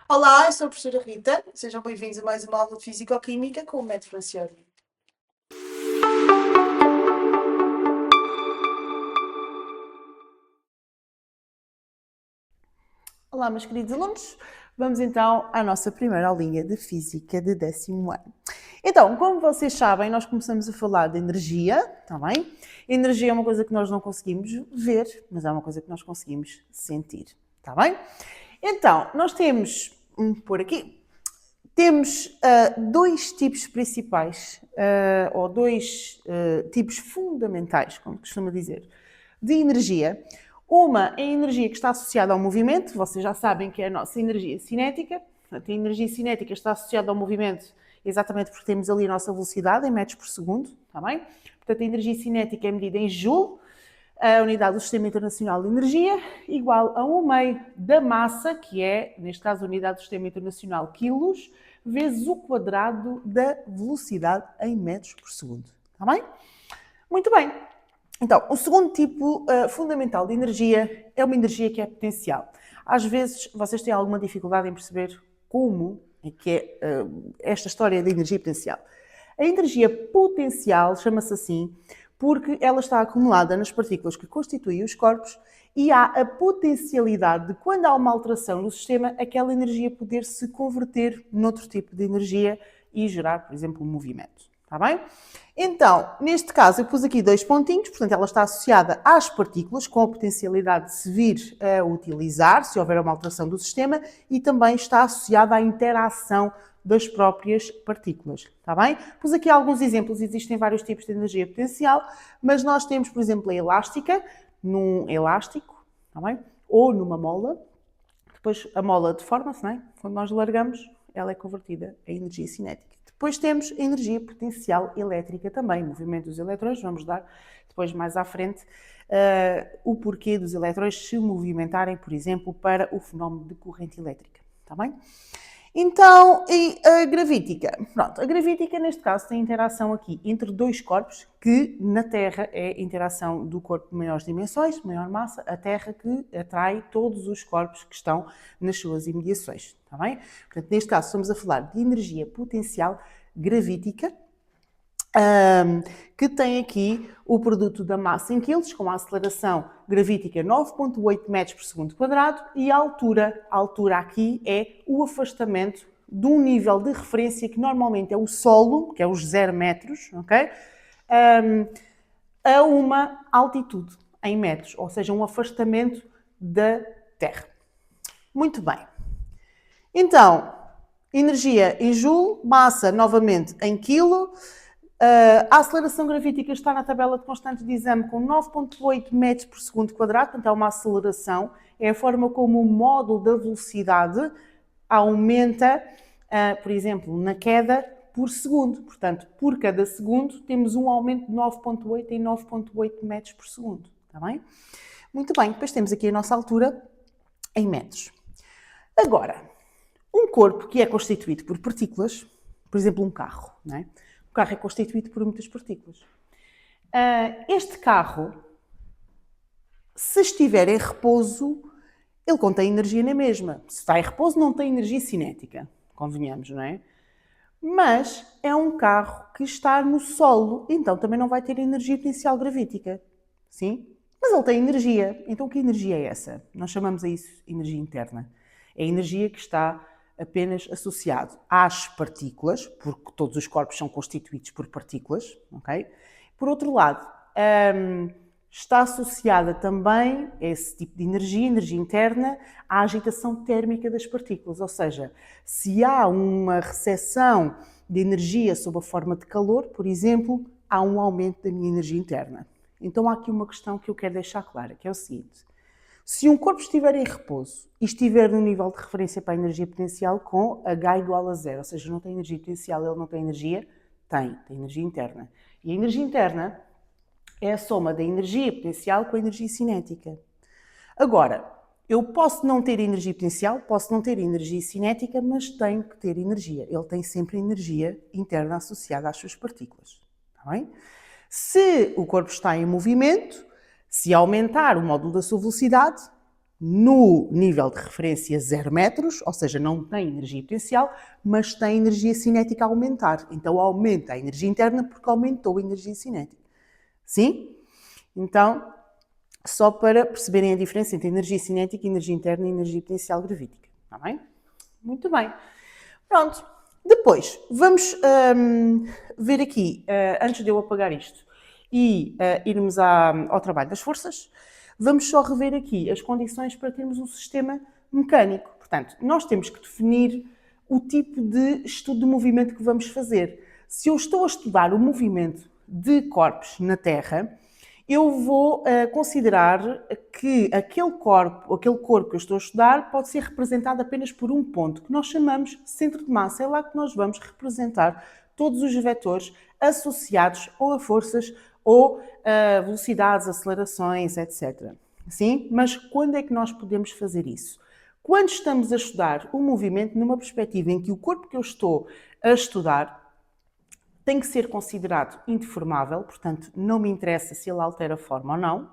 Olá, eu sou a professora Rita. Sejam bem-vindos a mais uma aula de Físico-Química com o método Francione. Olá, meus queridos alunos. Vamos então à nossa primeira aulinha de Física de 10º ano. Então, como vocês sabem, nós começamos a falar de energia, está bem? Energia é uma coisa que nós não conseguimos ver, mas é uma coisa que nós conseguimos sentir, está bem? Então, nós temos, por aqui, temos dois tipos principais, ou dois tipos fundamentais, como costuma dizer, de energia. Uma é a energia que está associada ao movimento, vocês já sabem que é a nossa energia cinética. Portanto, a energia cinética está associada ao movimento exatamente porque temos ali a nossa velocidade em metros por segundo, está bem? Portanto, a energia cinética é medida em joule, a unidade do Sistema Internacional de Energia, igual a 1/2 da massa, que é, neste caso, a unidade do Sistema Internacional quilos, vezes o quadrado da velocidade em metros por segundo. Está bem? Muito bem. Então, o segundo tipo fundamental de energia é uma energia que é potencial. Às vezes, vocês têm alguma dificuldade em perceber como é que é esta história da energia potencial. A energia potencial chama-se assim porque ela está acumulada nas partículas que constituem os corpos e há a potencialidade de, quando há uma alteração no sistema, aquela energia poder se converter noutro tipo de energia e gerar, por exemplo, um movimento. Está bem? Então, neste caso, eu pus aqui dois pontinhos, portanto, ela está associada às partículas, com a potencialidade de se vir a utilizar, se houver uma alteração do sistema, e também está associada à interação das próprias partículas, está bem? Pus aqui alguns exemplos, existem vários tipos de energia potencial, mas nós temos, por exemplo, a elástica, num elástico, está bem? Ou numa mola. Depois a mola deforma-se, não é? Quando nós largamos, ela é convertida em energia cinética. Depois temos a energia potencial elétrica também, movimento dos eletrões. Vamos dar depois mais à frente o porquê dos eletrões se movimentarem, por exemplo, para o fenómeno de corrente elétrica. Está bem? Então, e a gravítica? Pronto, a gravítica neste caso tem interação aqui entre dois corpos, que na Terra é a interação do corpo de maiores dimensões, maior massa, a Terra que atrai todos os corpos que estão nas suas imediações, está bem? Portanto, neste caso estamos a falar de energia potencial gravítica, que tem aqui o produto da massa em quilos, com a aceleração gravítica 9,8 metros por segundo quadrado, e a altura aqui é o afastamento de um nível de referência que normalmente é o solo, que é os 0 metros, ok? A uma altitude em metros, ou seja, um afastamento da Terra. Muito bem. Então, energia em joule, massa novamente em quilo. A aceleração gravítica está na tabela de constante de exame com 9,8 metros por segundo quadrado, portanto é uma aceleração, é a forma como o módulo da velocidade aumenta, por exemplo, na queda por segundo. Portanto, por cada segundo temos um aumento de 9,8 em 9,8 metros por segundo. Está bem? Muito bem, depois temos aqui a nossa altura em metros. Agora, um corpo que é constituído por partículas, por exemplo, um carro, não é? O carro é constituído por muitas partículas. Este carro, se estiver em repouso, ele contém energia na mesma. Se está em repouso, não tem energia cinética, convenhamos, não é? Mas é um carro que está no solo, então também não vai ter energia potencial gravítica. Sim? Mas ele tem energia. Então que energia é essa? Nós chamamos a isso energia interna. É a energia que está apenas associado às partículas, porque todos os corpos são constituídos por partículas, ok? Por outro lado, está associada também, esse tipo de energia interna, à agitação térmica das partículas, ou seja, se há uma recepção de energia sob a forma de calor, por exemplo, há um aumento da minha energia interna. Então há aqui uma questão que eu quero deixar clara, que é o seguinte: se um corpo estiver em repouso e estiver no nível de referência para a energia potencial com H igual a zero, ou seja, não tem energia potencial, ele não tem energia, tem energia interna. E a energia interna é a soma da energia potencial com a energia cinética. Agora, eu posso não ter energia potencial, posso não ter energia cinética, mas tenho que ter energia. Ele tem sempre energia interna associada às suas partículas. Está bem? Se o corpo está em movimento, se aumentar o módulo da sua velocidade, no nível de referência 0 metros, ou seja, não tem energia potencial, mas tem energia cinética a aumentar. Então aumenta a energia interna porque aumentou a energia cinética. Sim? Então, só para perceberem a diferença entre energia cinética, energia interna e energia potencial gravítica. Está bem? Muito bem. Pronto. Depois, vamos ver aqui, antes de eu apagar isto e irmos ao trabalho das forças, vamos só rever aqui as condições para termos um sistema mecânico. Portanto, nós temos que definir o tipo de estudo de movimento que vamos fazer. Se eu estou a estudar o movimento de corpos na Terra, eu vou considerar que aquele corpo que eu estou a estudar pode ser representado apenas por um ponto, que nós chamamos centro de massa. É lá que nós vamos representar todos os vetores associados ou a forças ou a velocidades, acelerações, etc. Sim? Mas quando é que nós podemos fazer isso? Quando estamos a estudar o movimento numa perspectiva em que o corpo que eu estou a estudar tem que ser considerado indeformável, portanto, não me interessa se ele altera a forma ou não.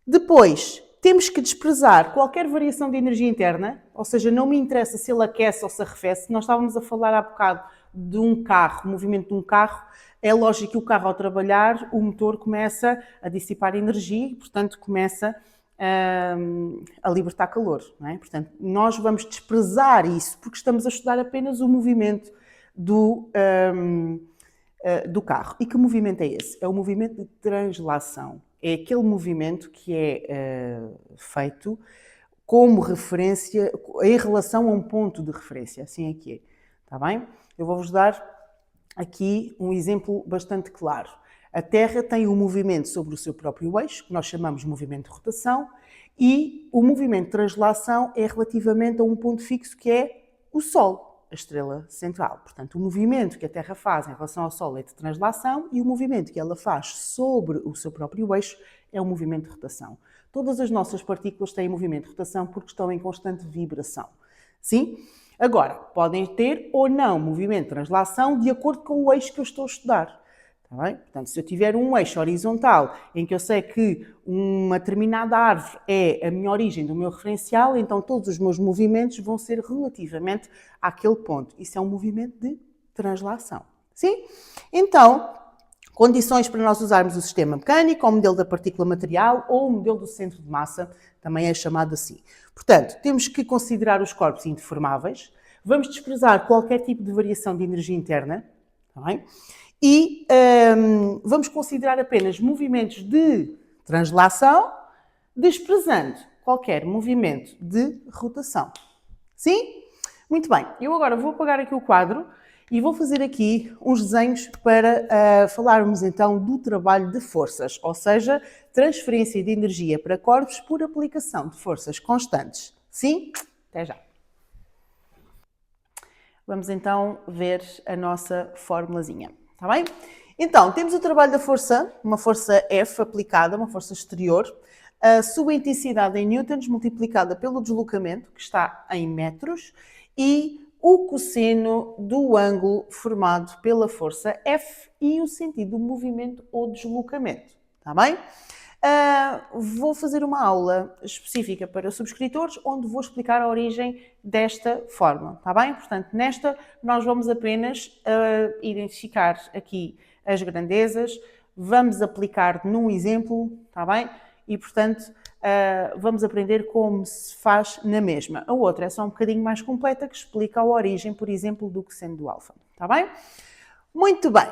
Depois, temos que desprezar qualquer variação de energia interna, ou seja, não me interessa se ele aquece ou se arrefece. Nós estávamos a falar há bocado de um carro, movimento de um carro. É lógico que o carro, ao trabalhar, o motor começa a dissipar energia e, portanto, começa a libertar calor. Não é? Portanto, nós vamos desprezar isso porque estamos a estudar apenas o movimento do carro. E que movimento é esse? É o movimento de translação. É aquele movimento que é feito como referência, em relação a um ponto de referência. Assim é que é. Está bem? Eu vou-vos dar aqui um exemplo bastante claro. A Terra tem um movimento sobre o seu próprio eixo, que nós chamamos de movimento de rotação, e o movimento de translação é relativamente a um ponto fixo que é o Sol, a estrela central. Portanto, o movimento que a Terra faz em relação ao Sol é de translação e o movimento que ela faz sobre o seu próprio eixo é um movimento de rotação. Todas as nossas partículas têm movimento de rotação porque estão em constante vibração. Sim? Agora, podem ter ou não movimento de translação de acordo com o eixo que eu estou a estudar. Está bem? Portanto, se eu tiver um eixo horizontal em que eu sei que uma determinada árvore é a minha origem do meu referencial, então todos os meus movimentos vão ser relativamente àquele ponto. Isso é um movimento de translação. Sim? Então, condições para nós usarmos o sistema mecânico, ou o modelo da partícula material, ou o modelo do centro de massa, também é chamado assim. Portanto, temos que considerar os corpos indeformáveis, vamos desprezar qualquer tipo de variação de energia interna, está bem? E vamos considerar apenas movimentos de translação, desprezando qualquer movimento de rotação. Sim? Muito bem. Eu agora vou apagar aqui o quadro e vou fazer aqui uns desenhos para falarmos então do trabalho de forças, ou seja, transferência de energia para corpos por aplicação de forças constantes. Sim? Até já. Vamos então ver a nossa formulazinha. Está bem? Então, temos o trabalho da força, uma força F aplicada, uma força exterior, a sua intensidade em newtons multiplicada pelo deslocamento, que está em metros, e o cosseno do ângulo formado pela força F e o sentido do movimento ou deslocamento. Está bem? Vou fazer uma aula específica para subscritores, onde vou explicar a origem desta fórmula, está bem? Portanto, nesta nós vamos apenas identificar aqui as grandezas, vamos aplicar num exemplo, está bem? E, portanto, vamos aprender como se faz na mesma. A outra é só um bocadinho mais completa, que explica a origem, por exemplo, do cosseno do alfa, está bem? Muito bem.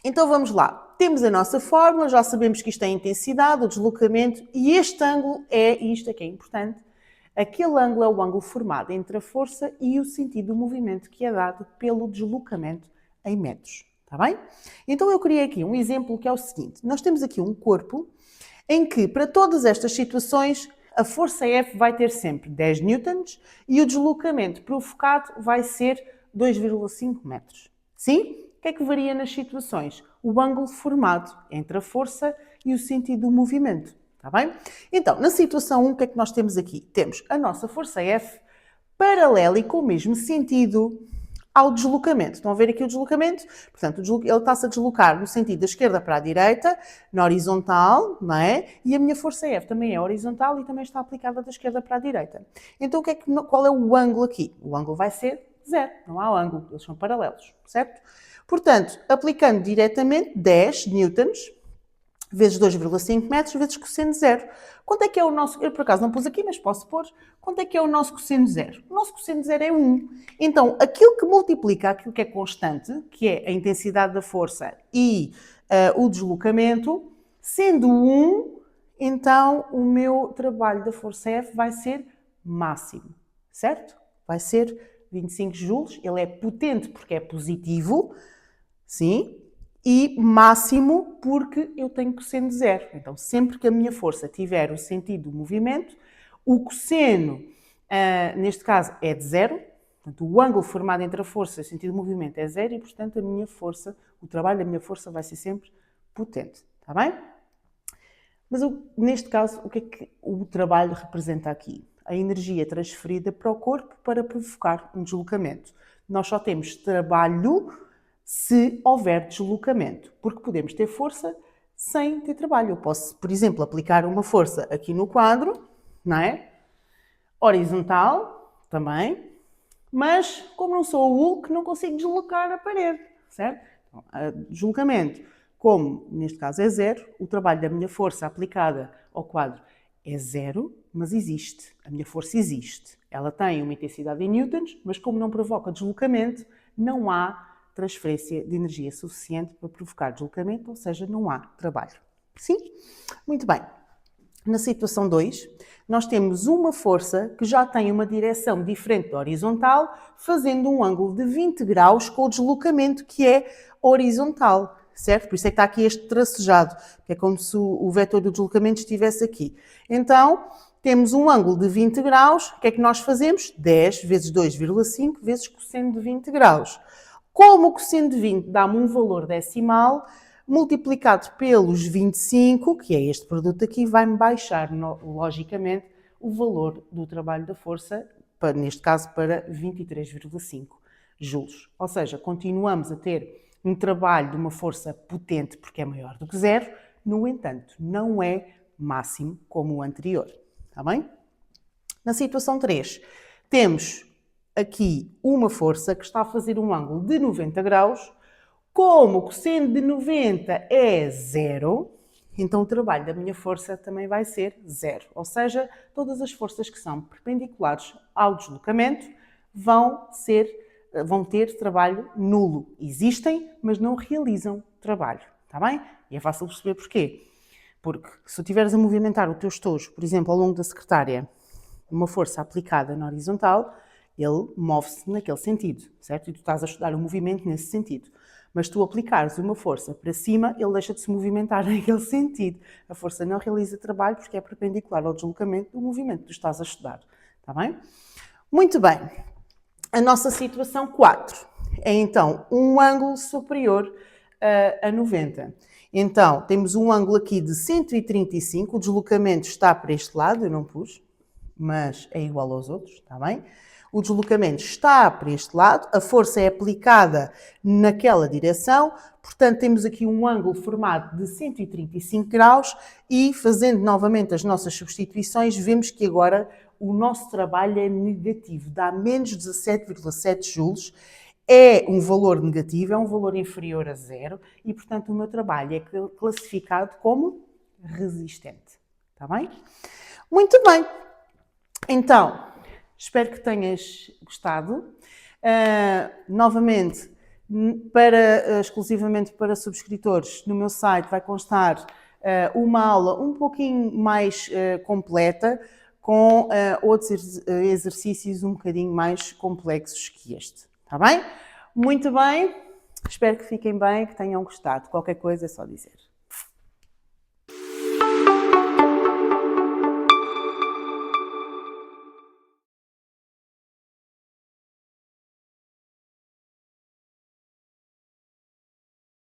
Então vamos lá. Temos a nossa fórmula, já sabemos que isto é a intensidade, o deslocamento, e este ângulo é, e isto aqui é importante, aquele ângulo é o ângulo formado entre a força e o sentido do movimento que é dado pelo deslocamento em metros. Está bem? Então eu criei aqui um exemplo que é o seguinte. Nós temos aqui um corpo em que, para todas estas situações, a força F vai ter sempre 10 newtons e o deslocamento provocado vai ser 2,5 metros. Sim? O que é que varia nas situações? O ângulo formado entre a força e o sentido do movimento. Está bem? Então, na situação 1, o que é que nós temos aqui? Temos a nossa força F paralela e com o mesmo sentido ao deslocamento. Estão a ver aqui o deslocamento? Portanto, ele está-se a deslocar no sentido da esquerda para a direita, na horizontal, não é? E a minha força F também é horizontal e também está aplicada da esquerda para a direita. Então, qual é o ângulo aqui? O ângulo vai ser 0, não há ângulo, eles são paralelos, certo? Portanto, aplicando diretamente 10 newtons, vezes 2,5 metros, vezes cosseno de 0. Quanto é que é o nosso... Eu, por acaso, não pus aqui, mas posso pôr. Quanto é que é o nosso cosseno de 0? O nosso cosseno de 0 é 1. Então, aquilo que multiplica aquilo que é constante, que é a intensidade da força e o deslocamento, sendo 1, então o meu trabalho da força F vai ser máximo, certo? Vai ser 25 joules. Ele é potente porque é positivo, sim, e máximo porque eu tenho cosseno de 0. Então, sempre que a minha força tiver o sentido do movimento, o cosseno, neste caso, é de 0. Portanto, o ângulo formado entre a força e o sentido do movimento é 0 e, portanto, a minha força, o trabalho da minha força vai ser sempre potente. Está bem? Mas, neste caso, o que é que o trabalho representa aqui? A energia transferida para o corpo para provocar um deslocamento. Nós só temos trabalho se houver deslocamento, porque podemos ter força sem ter trabalho. Eu posso, por exemplo, aplicar uma força aqui no quadro, não é? Horizontal, também, mas como não sou o Hulk, não consigo deslocar a parede, certo? Então, deslocamento, como neste caso é 0, o trabalho da minha força aplicada ao quadro é 0, mas existe. A minha força existe. Ela tem uma intensidade em newtons, mas como não provoca deslocamento, não há transferência de energia suficiente para provocar deslocamento, ou seja, não há trabalho. Sim? Muito bem. Na situação 2, nós temos uma força que já tem uma direção diferente da horizontal, fazendo um ângulo de 20 graus com o deslocamento que é horizontal, certo? Por isso é que está aqui este tracejado, que é como se o vetor do deslocamento estivesse aqui. Então, temos um ângulo de 20 graus, o que é que nós fazemos? 10 vezes 2,5 vezes cosseno de 20 graus. Como o cosseno de 20 dá-me um valor decimal, multiplicado pelos 25, que é este produto aqui, vai-me baixar, logicamente, o valor do trabalho da força, neste caso para 23,5 joules. Ou seja, continuamos a ter um trabalho de uma força potente porque é maior do que 0, no entanto, não é máximo como o anterior. Está bem? Na situação 3, temos aqui uma força que está a fazer um ângulo de 90 graus. Como o cosseno de 90 é 0, então o trabalho da minha força também vai ser 0. Ou seja, todas as forças que são perpendiculares ao deslocamento vão ter trabalho nulo. Existem, mas não realizam trabalho. Está bem? E é fácil perceber porquê. Porque se tu estiveres a movimentar o teu estojo, por exemplo, ao longo da secretária, uma força aplicada na horizontal, ele move-se naquele sentido, certo? E tu estás a estudar o movimento nesse sentido. Mas tu aplicares uma força para cima, ele deixa de se movimentar naquele sentido. A força não realiza trabalho porque é perpendicular ao deslocamento do movimento que tu estás a estudar. Está bem? Muito bem. A nossa situação 4 é então um ângulo superior a 90. Então, temos um ângulo aqui de 135, o deslocamento está para este lado, eu não pus, mas é igual aos outros, está bem? O deslocamento está para este lado, a força é aplicada naquela direção, portanto temos aqui um ângulo formado de 135 graus e, fazendo novamente as nossas substituições, vemos que agora o nosso trabalho é negativo, dá menos 17,7 joules, é um valor negativo, é um valor inferior a 0 e, portanto, o meu trabalho é classificado como resistente. Está bem? Muito bem. Então, espero que tenhas gostado. Novamente, exclusivamente para subscritores, no meu site vai constar uma aula um pouquinho mais completa, com outros exercícios um bocadinho mais complexos que este. Está bem? Muito bem. Espero que fiquem bem, que tenham gostado. Qualquer coisa é só dizer.